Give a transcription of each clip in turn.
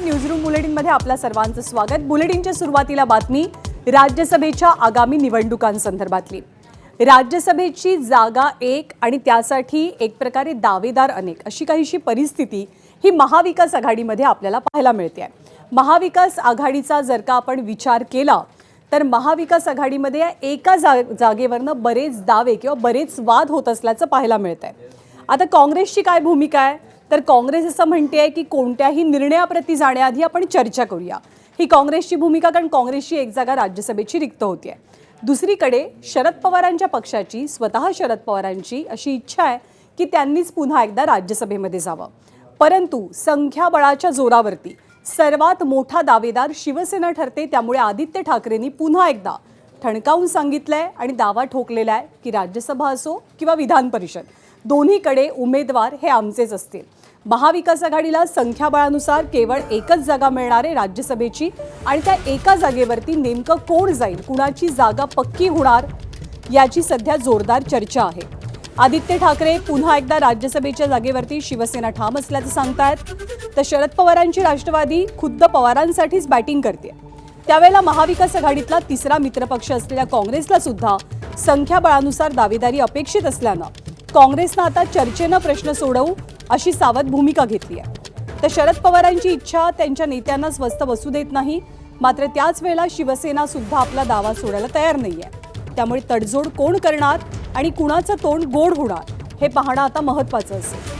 Newsroom बुलेटिनमध्ये आपल्या सर्वांचं स्वागत। बुलेटिनच्या सुरुवातीला बातमी राज्यसभेच्या आगामी निवडणुकांसंदर्भातली। राज्यसभेची जागा एक आणि त्यासाठी एक प्रकारे दावेदार अनेक अशी काहीशी परिस्थिती ही महाविकास आघाडीमध्ये आपल्याला पाहायला मिळते। महाविकास आघाडीचा जर का आपण विचार केला तर महाविकास आघाडीमध्ये एका जागेवरनं बरेच दावे किंवा बरेच वाद होत असल्याचं पाहायला मिळतंय। आता काँग्रेसची काय भूमिका आहे तर काँग्रेस असं म्हणते की कोणत्याही निर्णयाप्रती जाण्याआधी आपण चर्चा करूया। ही काँग्रेसची भूमिका, कारण काँग्रेसची एक जागा राज्यसभेची रिक्त होतीये। दुसरीकडे शरद पवारांच्या पक्षाची, स्वतः शरद पवारांची अशी इच्छा आहे की त्यांनीच पुन्हा एकदा राज्यसभेमध्ये जावं, परंतु संख्याबळाच्या जोरावरती सर्वात मोठा दावेदार शिवसेना ठरते। त्यामुळे आदित्य ठाकरेंनी पुन्हा एकदा ठणकावून सांगितलंय आणि दावा ठोकलेला आहे की राज्यसभा असो किंवा विधान परिषद दोन्हीकडे उमेदवार हे आमचेच असतील। महाविकास आघाडीला संख्याबळानुसार केवळ एकच जागा मिळणार आहे राज्यसभेची, आणि त्या एका जागेवरती नेमकं कोण जाईल, कुणाची जागा पक्की होणार याची सध्या जोरदार चर्चा आहे। आदित्य ठाकरे पुन्हा एकदा राज्यसभेच्या जागेवरती शिवसेना ठाम असल्याचं सांगतायत, तर शरद पवारांची राष्ट्रवादी खुद्द पवारांसाठीच बॅटिंग करते। त्यावेळेला महाविकास आघाडीतला तिसरा मित्रपक्ष असलेल्या काँग्रेसला सुद्धा संख्याबळानुसार दावेदारी अपेक्षित असल्यानं काँग्रेसनं आता चर्चेनं प्रश्न सोडवू अशी सावध भूमिका घेतली आहे। तर शरद पवारांची इच्छा त्यांच्या नेत्यांना स्वस्थ बसू देत नाही, मात्र त्याच वेळेला शिवसेना सुद्धा आपला दावा सोडायला तयार नाहीये। त्यामुळे तडजोड कोण करणार आणि कुणाचं तोंड गोड होणार हे पाहणं आता महत्त्वाचं असेल।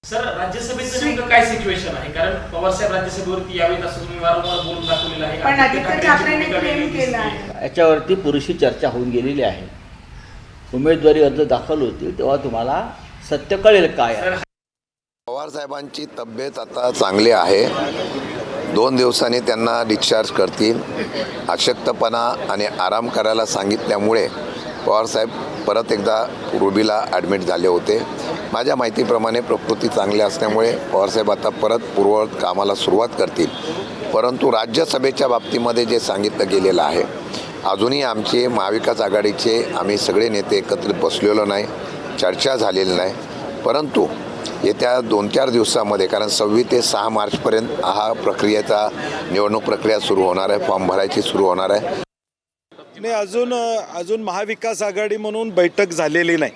सर, राज्यसभेचं नेमकं काय सिच्युएशन आहे? कारण पवार साहेब राज्यसभेवरती यावेळी असं तुम्ही वारंवार बोलून दाखवलेलं आहे, पण आदित्य ठाकरेंनी क्लेम केला आहे याच्यावरती पुरेशी चर्चा होऊन गेलेली आहे। उमेदवारी अर्ज दाखल होतील तेव्हा तुम्हाला सत्य कळेल काय आहे। पवार साहेबांची तब्येत आता चांगली आहे, 2 दिवसांनी त्यांना डिस्चार्ज करतील। अशक्तपणा आणि आराम करायला सांगितल्यामुळे पवारसाहेब परत एकदा रुबीला ॲडमिट झाले होते। माझ्या माहितीप्रमाणे प्रकृती चांगली असल्यामुळे पवारसाहेब आता परत पूर्ववत कामाला सुरुवात करतील। परंतु राज्यसभेच्या बाबतीमध्ये जे सांगितलं गेलेलं आहे, अजूनही आमचे महाविकास आघाडीचे आम्ही सगळे नेते एकत्रित बसलेलो नाही, चर्चा झालेली नाही। परंतु येत्या 2-4 दिवसामध्ये, कारण 26 ते 6 मार्चपर्यंत हा प्रक्रियेचा निवडणूक प्रक्रिया सुरू होणार आहे, फॉर्म भरायची सुरू होणार आहे। नाही, अजून महाविकास आघाडी म्हणून बैठक झालेली नाही।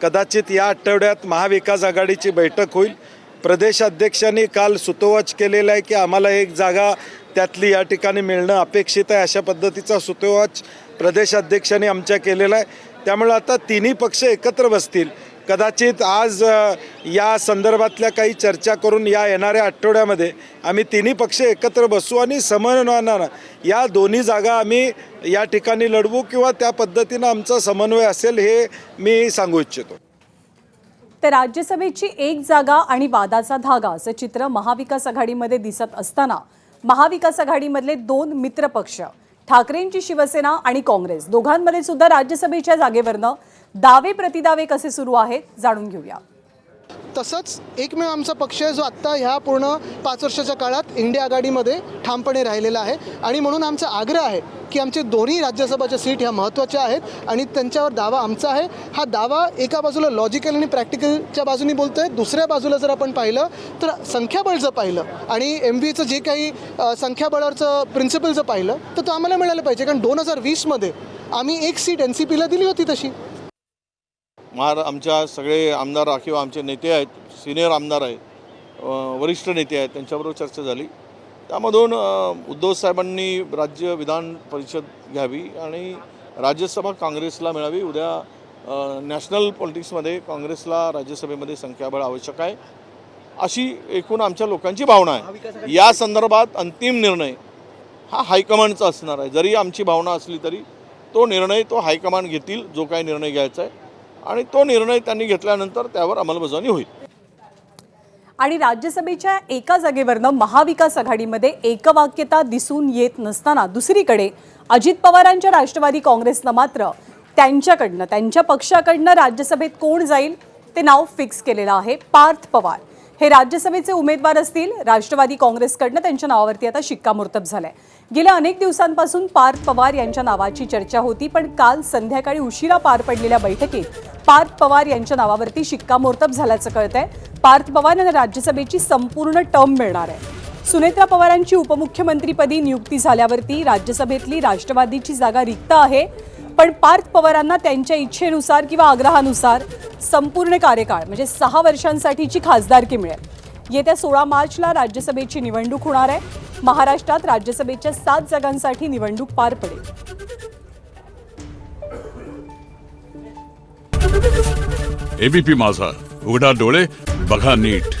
कदाचित या आठवड्यात महाविकास आघाडीची बैठक होईल। प्रदेशाध्यक्षांनी काल सुतोवाच केलेला आहे की आम्हाला एक जागा त्यातली या ठिकाणी मिळणं अपेक्षित आहे, अशा पद्धतीचा सुतोवाच प्रदेशाध्यक्षांनी आमच्या केलेला आहे। त्यामुळे आता तिन्ही पक्ष एकत्र बसतील। कदाचित आज या संदर्भातल्या काही चर्चा करून या येणाऱ्या आठवड्यामध्ये आम्ही तिन्ही पक्ष एकत्र बसू आणि समन्वयानं या दोन्ही जागा आम्ही या ठिकाणी लढवू किंवा त्या पद्धतीनं आमचा समन्वय असेल हे मी सांगू इच्छितो। तर राज्यसभेची एक जागा आणि वादाचा धागा असं चित्र महाविकास आघाडीमध्ये दिसत असताना महाविकास आघाडीमधले 2 मित्रपक्ष ठाकरेंची शिवसेना आणि काँग्रेस दोघांमध्ये सुद्धा राज्यसभेच्या जागेवरनं दावे प्रतिदावे कसे सुरू आहेत जाणून घेऊया। तसंच एकमेव आमचा पक्ष आहे जो आत्ता ह्या पूर्ण 5 वर्षाच्या काळात इंडिया आघाडीमध्ये ठामपणे राहिलेला आहे, आणि म्हणून आमचा आग्रह आहे की आमचे दोन्ही राज्यसभाच्या सीट ह्या महत्त्वाच्या आहेत आणि त्यांच्यावर दावा आमचा आहे। हा दावा एका बाजूला लॉजिकल आणि प्रॅक्टिकलच्या बाजूने बोलतोय, दुसऱ्या बाजूला जर आपण पाहिलं तर संख्याबळ जर पाहिलं आणि MVचं जे काही संख्याबळाचं प्रिन्सिपल जर पाहिलं तर तो आम्हाला मिळालं पाहिजे, कारण 2020मध्ये आम्ही एक सीट NCPला दिली होती। तशी आमच्या सगळे आमदार किंवा आमचे नेते आहेत, सिनियर आमदार आहेत, वरिष्ठ नेते आहेत, त्यांच्याबरोबर चर्चा झाली। त्यामधून उद्धव साहेबांनी राज्य विधान परिषद घ्यावी आणि राज्यसभा काँग्रेसला मिळावी। उद्या नॅशनल पॉलिटिक्समध्ये काँग्रेसला राज्यसभेमध्ये संख्याबळ आवश्यक आहे अशी एकूण आमच्या लोकांची भावना आहे। या संदर्भात अंतिम निर्णय हा हायकमांडचा असणार आहे। जरी आमची भावना असली तरी तो निर्णय हायकमांड घेतील, जो काही निर्णय घ्यायचा आहे, आणि तो निर्णय त्यांनी घेतल्यानंतर त्यावर अंमलबजावणी होईल। आणि राज्यसभेच्या एका जागेवरनं महाविकास आघाडीमध्ये एकवाक्यता दिसून येत नसताना दुसरीकडे अजित पवारांच्या राष्ट्रवादी काँग्रेसनं मात्र त्यांच्या पक्षाकडनं राज्यसभेत कोण जाईल ते नाव फिक्स केलेलं आहे। पार्थ पवार हे राज्यसभेचे उमेदवार असतील. राष्ट्रवादी काँग्रेसकडनं त्यांच्या नावावरती आता शिक्कामोर्तब झालंय. गेल्या अनेक दिवसांपासून पार्थ पवार यांच्या नावाची चर्चा होती, पण काल संध्याकाळी उशिरा पार पडलेल्या बैठकीत पार्थ पवार यांच्या नावावरती शिक्कामोर्तब झाल्याचं कळतंय. पार्थ पवार यांना राज्यसभेची संपूर्ण टर्म मिळणार आहे. सुनेत्रा पवारांची उपमुख्यमंत्रीपदी नियुक्ती झाल्यावरती राज्यसभेतली राष्ट्रवादीची जागा रिक्त आहे, पण पार्थ पवारांना त्यांच्या इच्छेनुसार किंवा आग्रहानुसार संपूर्ण कार्यकाळ म्हणजे 6 वर्षांसाठीची खासदारकी मिळेल. येत्या 16 मार्चला राज्यसभेची निवडणूक होणार आहे. महाराष्ट्रात राज्यसभेच्या 7 जागांसाठी निवडणूक पार पडेल. एबीपी माझा, उघडा डोळे बघा नीट.